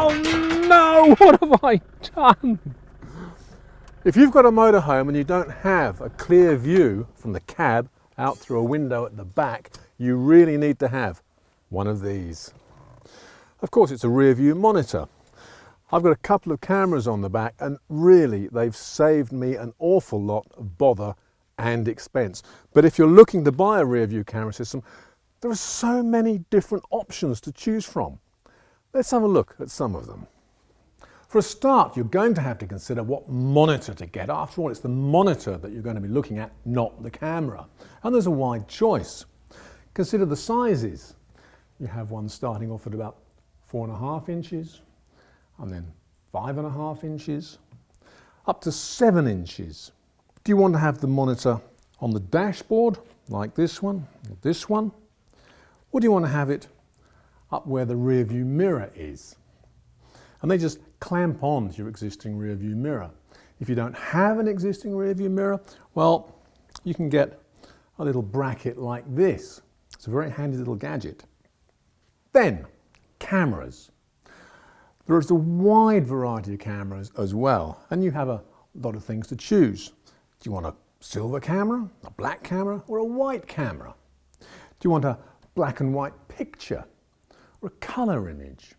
Oh no, what have I done? If you've got a motorhome and you don't have a clear view from the cab out through a window at the back, you really need to have one of these. Of course, it's a rear view monitor. I've got a couple of cameras on the back and really they've saved me an awful lot of bother and expense. But if you're looking to buy a rear view camera system, there are so many different options to choose from. Let's have a look at some of them. For a start, you're going to have to consider what monitor to get. After all, it's the monitor that you're going to be looking at, not the camera. And there's a wide choice. Consider the sizes. You have one starting off at about 4.5 inches, and then 5.5 inches, up to 7 inches. Do you want to have the monitor on the dashboard, like this one, or this one? Or do you want to have it up where the rear view mirror is? And they just clamp on to your existing rear view mirror. If you don't have an existing rear view mirror, well, you can get a little bracket like this. It's a very handy little gadget. Then, cameras. There is a wide variety of cameras as well, and you have a lot of things to choose. Do you want a silver camera, a black camera, or a white camera? Do you want a black and white picture, or a colour image?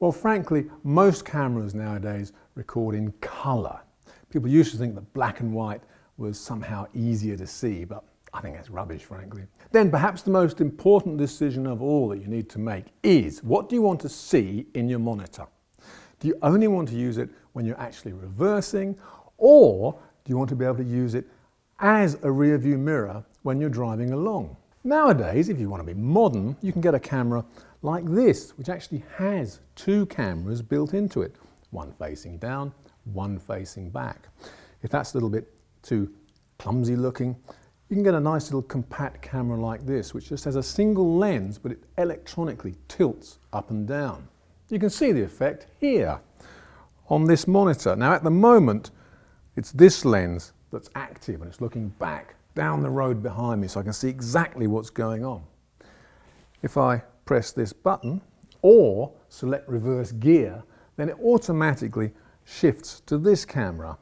Well, frankly, most cameras nowadays record in colour. People used to think that black and white was somehow easier to see, but I think that's rubbish, frankly. Then perhaps the most important decision of all that you need to make is, what do you want to see in your monitor? Do you only want to use it when you're actually reversing, or do you want to be able to use it as a rear view mirror when you're driving along? Nowadays, if you want to be modern, you can get a camera like this, which actually has 2 cameras built into it, one facing down, one facing back. If that's a little bit too clumsy looking, you can get a nice little compact camera like this, which just has a single lens, but it electronically tilts up and down. You can see the effect here on this monitor. Now at the moment, it's this lens that's active and it's looking back down the road behind me, so I can see exactly what's going on. If I press this button or select reverse gear, then it automatically shifts to this camera.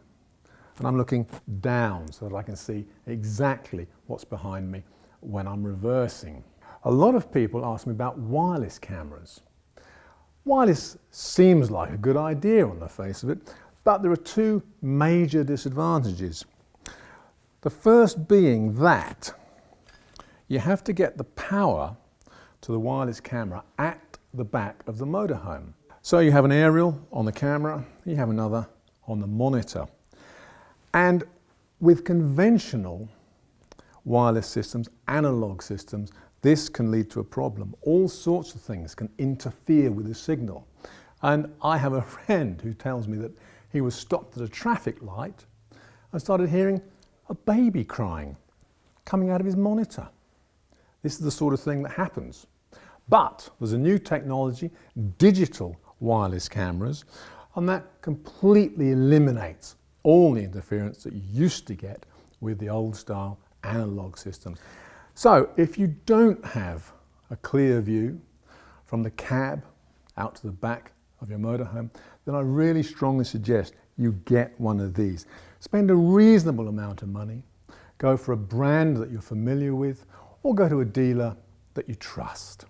And I'm looking down so that I can see exactly what's behind me when I'm reversing. A lot of people ask me about wireless cameras. Wireless seems like a good idea on the face of it, but there are 2 major disadvantages. The first being that you have to get the power to the wireless camera at the back of the motorhome. So you have an aerial on the camera, you have another on the monitor. And with conventional wireless systems, analog systems, this can lead to a problem. All sorts of things can interfere with the signal. And I have a friend who tells me that he was stopped at a traffic light and started hearing a baby crying coming out of his monitor. This is the sort of thing that happens. But there's a new technology, digital wireless cameras, and that completely eliminates all the interference that you used to get with the old style analog systems. So if you don't have a clear view from the cab out to the back of your motorhome, then I really strongly suggest you get one of these. Spend a reasonable amount of money, go for a brand that you're familiar with, or go to a dealer that you trust.